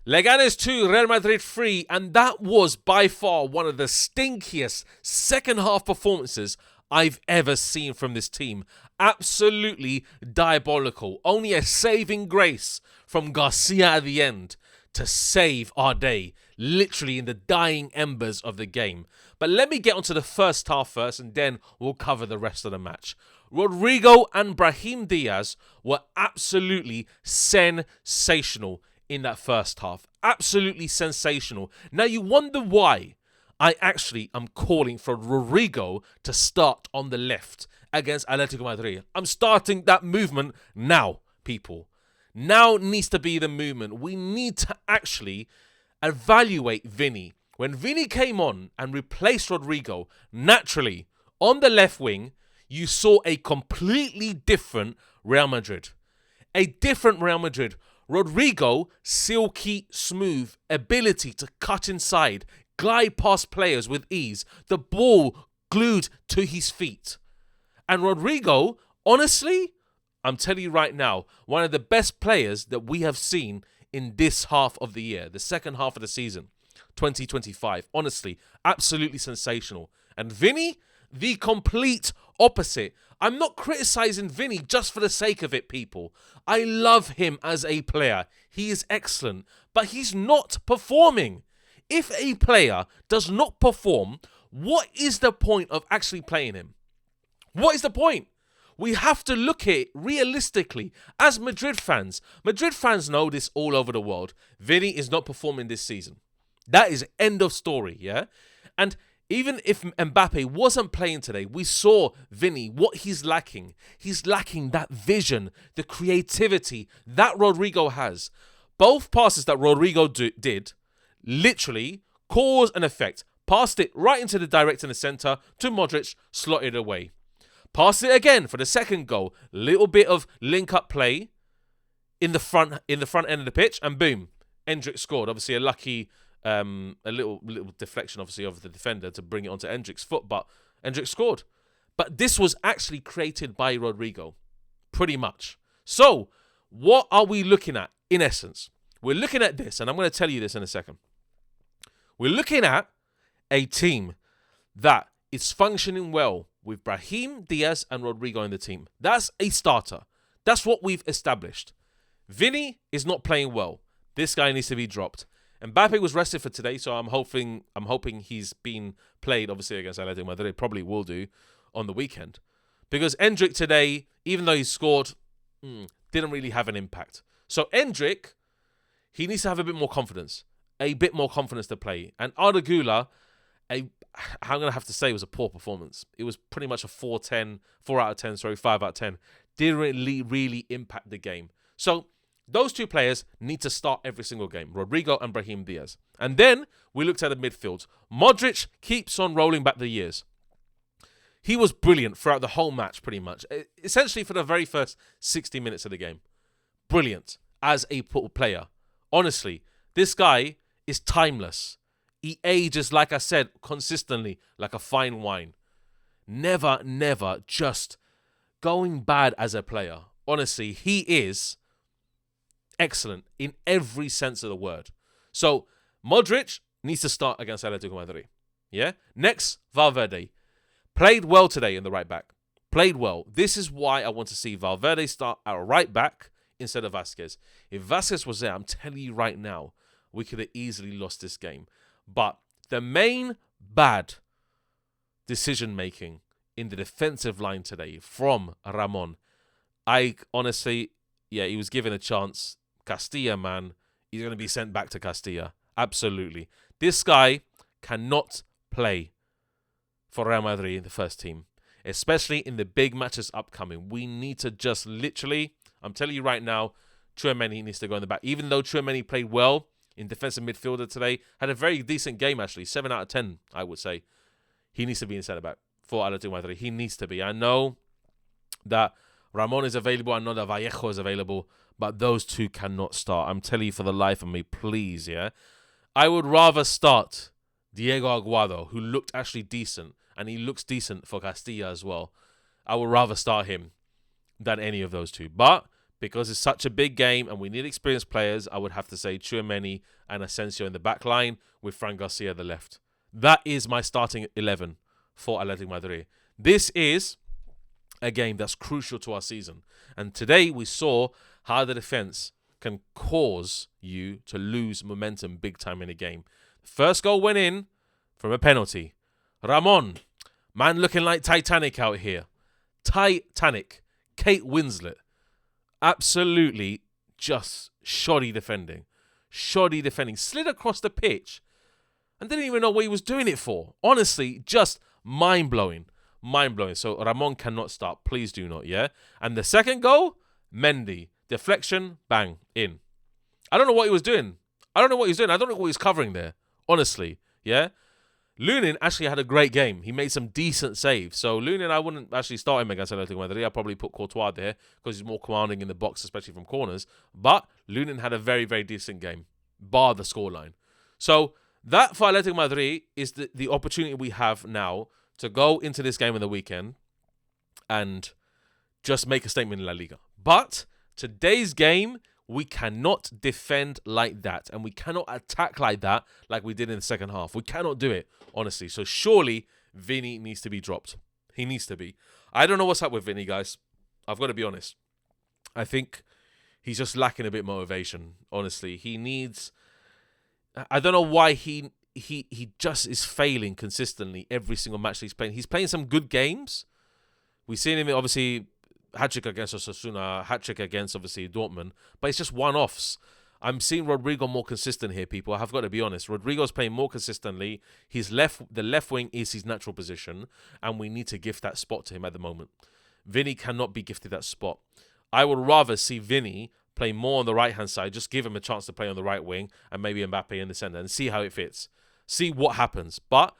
Leganés 2, Real Madrid 3, and that was by far one of the stinkiest second half performances I've ever seen from this team. Absolutely diabolical. Only a saving grace from Garcia at the end to save our day, literally in the dying embers of the game. But let me get onto the first half first, and then we'll cover the rest of the match. Rodrigo and Brahim Diaz were absolutely sensational in that first half. Absolutely sensational. Now you wonder why I actually am calling for Rodrigo to start on the left against Atletico Madrid. I'm starting that movement now, people. Now needs to be the movement. We need to actually evaluate Vinnie. When Vinnie came on and replaced Rodrigo, naturally, on the left wing, you saw a completely different Real Madrid. A different Real Madrid. Rodrigo, silky smooth ability to cut inside, glide past players with ease, the ball glued to his feet. And Rodrigo, honestly, I'm telling you right now, one of the best players that we have seen in this half of the year, the second half of the season, 2025. Honestly, absolutely sensational. And Vinnie, the complete opposite. I'm not criticizing Vinnie just for the sake of it, people. I love him as a player. He is excellent, but he's not performing. If a player does not perform, what is the point of actually playing him? What is the point? We have to look at it realistically as Madrid fans. Madrid fans know this all over the world. Vinnie is not performing this season. That is end of story, yeah? And even if Mbappe wasn't playing today, we saw Vinnie, what he's lacking. He's lacking that vision, the creativity that Rodrigo has. Both passes that Rodrigo did, literally, cause and effect. Passed it right into the direct in the centre to Modric, slotted away. Passed it again for the second goal. Little bit of link-up play in the front end of the pitch, and boom, Endrick scored. Obviously, a lucky... a little deflection, obviously, of the defender to bring it onto Endrick's foot, but Endrick scored. But this was actually created by Rodrigo, pretty much. So, what are we looking at, in essence? We're looking at this, and I'm going to tell you this in a second. We're looking at a team that is functioning well with Brahim Diaz and Rodrigo in the team. That's a starter. That's what we've established. Vinnie is not playing well. This guy needs to be dropped. Mbappe was rested for today, so I'm hoping he's been played, obviously, against Atletico Madrid. Probably will do on the weekend. Because Endrick today, even though he scored, didn't really have an impact. So Endrick, he needs to have a bit more confidence. A bit more confidence to play. And Arda Güler, I'm going to have to say it was a poor performance. It was pretty much a 4 out of 10, 5 out of 10. Didn't really impact the game. So those two players need to start every single game, Rodrigo and Brahim Diaz. And then we looked at the midfield. Modric keeps on rolling back the years. He was brilliant throughout the whole match, pretty much. Essentially for the very first 60 minutes of the game. Brilliant as a player. Honestly, this guy is timeless. He ages, like I said, consistently, like a fine wine. Never just going bad as a player. Honestly, he is excellent in every sense of the word. So, Modric needs to start against Atletico Madrid. Yeah? Next, Valverde. Played well today in the right back. Played well. This is why I want to see Valverde start at right back instead of Vasquez. If Vasquez was there, I'm telling you right now, we could have easily lost this game. But the main bad decision-making in the defensive line today from Ramon, I honestly, he was given a chance. Castilla, man, he's going to be sent back to Castilla. Absolutely. This guy cannot play for Real Madrid in the first team, especially in the big matches upcoming. We need to just literally, I'm telling you right now, Tchouaméni needs to go in the back. Even though Tchouaméni played well in defensive midfielder today, had a very decent game actually, 7 out of 10, I would say. He needs to be in centre back for Atletico Madrid. He needs to be. I know that Ramon is available. I know that Vallejo is available. But those two cannot start. I'm telling you for the life of me, please, yeah? I would rather start Diego Aguado, who looked actually decent. And he looks decent for Castilla as well. I would rather start him than any of those two. But because it's such a big game and we need experienced players, I would have to say Tchouaméni and Asensio in the back line with Fran Garcia at the left. That is my starting 11 for Atletico Madrid. This is a game that's crucial to our season. And today we saw how the defense can cause you to lose momentum big time in a game. First goal went in from a penalty. Ramon, man looking like Titanic out here. Titanic. Kate Winslet. Absolutely just shoddy defending. Shoddy defending. Slid across the pitch and didn't even know what he was doing it for. Honestly, just mind-blowing. Mind-blowing. So Ramon cannot start. Please do not, yeah? And the second goal, Mendy. Deflection, bang, in. I don't know what he was doing. I don't know what he was covering there. Honestly, yeah? Lunin actually had a great game. He made some decent saves. So Lunin, I wouldn't actually start him against Atletico Madrid. I'd probably put Courtois there because he's more commanding in the box, especially from corners. But Lunin had a very, very decent game, bar the scoreline. So that for Atletico Madrid is the opportunity we have now to go into this game on the weekend and just make a statement in La Liga. But today's game, we cannot defend like that. And we cannot attack like that like we did in the second half. We cannot do it, honestly. So surely Vinnie needs to be dropped. He needs to be. I don't know what's up with Vinnie, guys. I've got to be honest. I think he's just lacking a bit of motivation, honestly. He needs... I don't know why he just is failing consistently every single match that he's playing. He's playing some good games. We've seen him, obviously... hat-trick against Osasuna, hat-trick against, obviously, Dortmund. But it's just one-offs. I'm seeing Rodrigo more consistent here, people. I've got to be honest. Rodrigo's playing more consistently. The left wing is his natural position, and we need to gift that spot to him at the moment. Vinnie cannot be gifted that spot. I would rather see Vinnie play more on the right-hand side. Just give him a chance to play on the right wing, and maybe Mbappe in the centre, and see how it fits. See what happens. But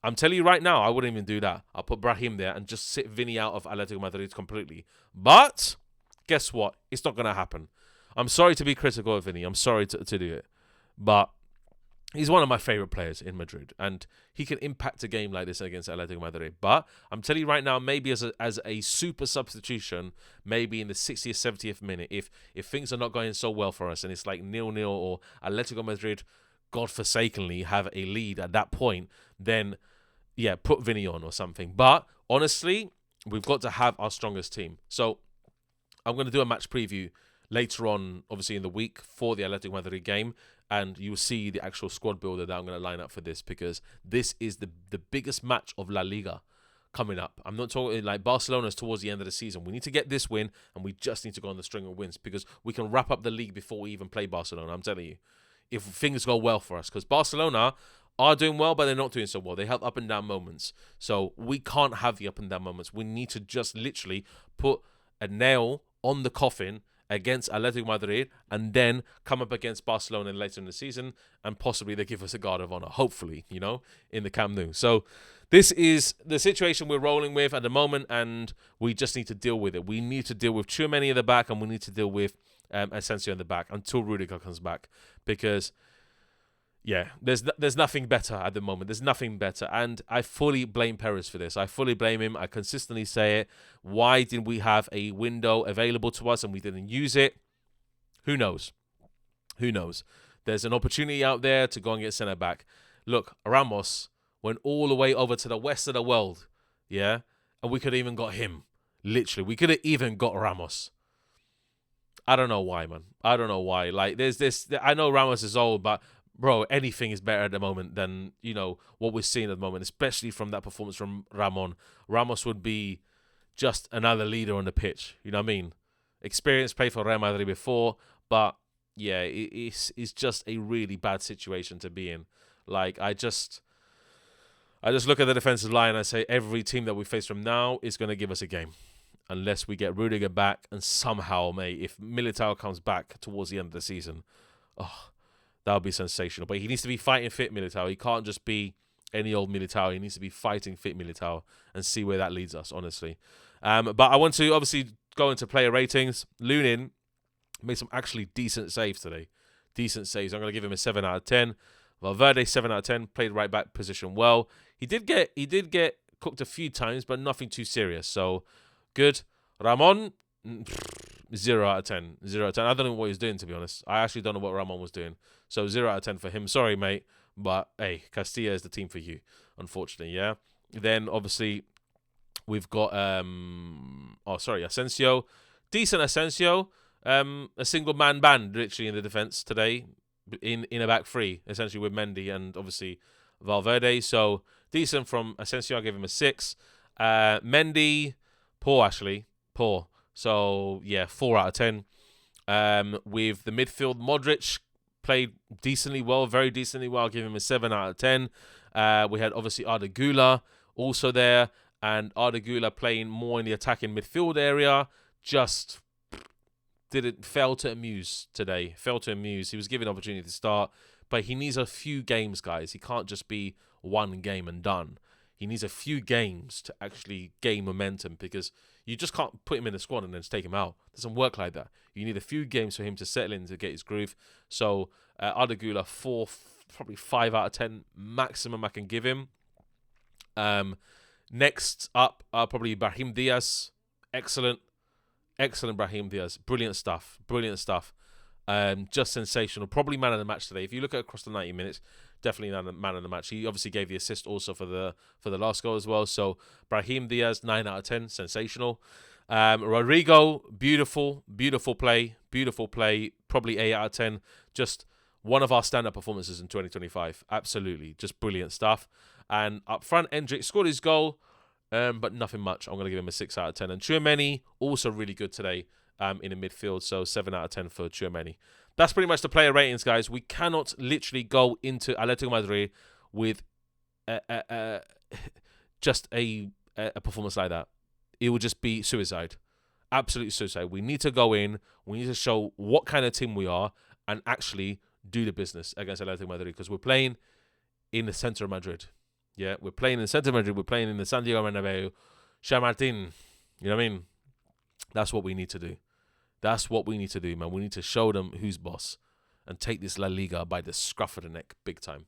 I'm telling you right now, I wouldn't even do that. I'll put Brahim there and just sit Vinnie out of Atletico Madrid completely. But guess what? It's not going to happen. I'm sorry to be critical of Vinnie. I'm sorry to do it. But he's one of my favourite players in Madrid. And he can impact a game like this against Atletico Madrid. But I'm telling you right now, maybe as a super substitution, maybe in the 60th, 70th minute, if things are not going so well for us and it's like 0-0 or Atletico Madrid, godforsakenly, have a lead at that point, then... yeah, put Vinnie on or something. But honestly, we've got to have our strongest team. So I'm going to do a match preview later on, obviously in the week, for the Atletico Madrid game. And you'll see the actual squad builder that I'm going to line up for this, because this is the biggest match of La Liga coming up. I'm not talking like Barcelona's towards the end of the season. We need to get this win, and we just need to go on the string of wins, because we can wrap up the league before we even play Barcelona. I'm telling you, if things go well for us, because Barcelona are doing well, but they're not doing so well. They have up and down moments. So we can't have the up and down moments. We need to just literally put a nail on the coffin against Atletico Madrid and then come up against Barcelona later in the season, and possibly they give us a guard of honor, hopefully, in the Camp Nou. So this is the situation we're rolling with at the moment, and we just need to deal with it. We need to deal with Tchouaméni at the back, and we need to deal with Asensio in the back until Rudiger comes back, because... yeah, there's nothing better at the moment. There's nothing better. And I fully blame Perez for this. I fully blame him. I consistently say it. Why didn't we have a window available to us and we didn't use it? Who knows? Who knows? There's an opportunity out there to go and get centre-back. Look, Ramos went all the way over to the west of the world, yeah? And we could have even got him. Literally, we could have even got Ramos. I don't know why, man. I don't know why. Like, there's this... I know Ramos is old, but... bro, anything is better at the moment than, what we're seeing at the moment, especially from that performance from Ramon. Ramos would be just another leader on the pitch. You know what I mean? Experience, played for Real Madrid before, but, yeah, it's just a really bad situation to be in. Like, I just look at the defensive line and I say every team that we face from now is going to give us a game. Unless we get Rudiger back, and somehow, mate, if Militao comes back towards the end of the season, that would be sensational. But he needs to be fighting fit Militao. He can't just be any old Militao. He needs to be fighting fit Militao and see where that leads us, honestly. But I want to obviously go into player ratings. Lunin made some actually decent saves today. Decent saves. I'm going to give him a 7 out of 10. Valverde, 7 out of 10. Played right back position well. He did get cooked a few times, but nothing too serious. So, good. Ramon, 0 out of 10. 0 out of 10. I don't know what he's doing, to be honest. I actually don't know what Ramon was doing. So 0 out of 10 for him. Sorry, mate. But, hey, Castilla is the team for you, unfortunately, yeah? Then, obviously, we've got, Asensio. Decent Asensio. A single-man band, literally, in the defence today. In a back three, essentially, with Mendy and, obviously, Valverde. So, decent from Asensio. I give him a 6. Mendy, poor, actually. Poor. So, yeah, 4 out of 10. With the midfield, Modric played decently well, very decently well. I'll give him a 7 out of 10. We had, obviously, Arda Güler also there. And Arda Güler playing more in the attacking midfield area. Just fail to amuse today. Fail to amuse. He was given an opportunity to start. But he needs a few games, guys. He can't just be one game and done. He needs a few games to actually gain momentum, because you just can't put him in the squad and then just take him out. It doesn't work like that. You need a few games for him to settle in, to get his groove. So, Arda Güler, 4, probably 5 out of 10 maximum I can give him. Next up, probably Brahim Diaz. Excellent Brahim Diaz. Brilliant stuff. Just sensational. Probably man of the match today. If you look at across the 90 minutes, definitely man of the match. He obviously gave the assist also for the last goal as well. So Brahim Diaz, 9 out of 10, sensational. Rodrigo, beautiful play. Probably 8 out of 10. Just one of our stand-up performances in 2025. Absolutely, just brilliant stuff. And up front, Endrick scored his goal, but nothing much. I'm going to give him a 6 out of 10. And Tchouaméni, also really good today in the midfield, so 7 out of 10 for Tchouaméni. That's pretty much the player ratings, guys. We cannot literally go into Atletico Madrid with just a performance like that. It would just be suicide. Absolute suicide. We need to go in. We need to show what kind of team we are and actually do the business against Atletico Madrid, because we're playing in the center of Madrid. Yeah, we're playing in the center of Madrid. We're playing in the Santiago Bernabeu. Chamartin. You know what I mean? That's what we need to do. That's what we need to do, man. We need to show them who's boss and take this La Liga by the scruff of the neck big time.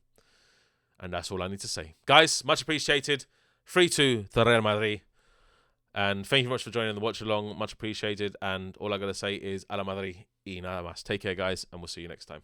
And that's all I need to say. Guys, much appreciated. 3-2 to Real Madrid. And thank you very much for joining the watch along. Much appreciated. And all I got to say is a la Madrid y nada más. Take care, guys, and we'll see you next time.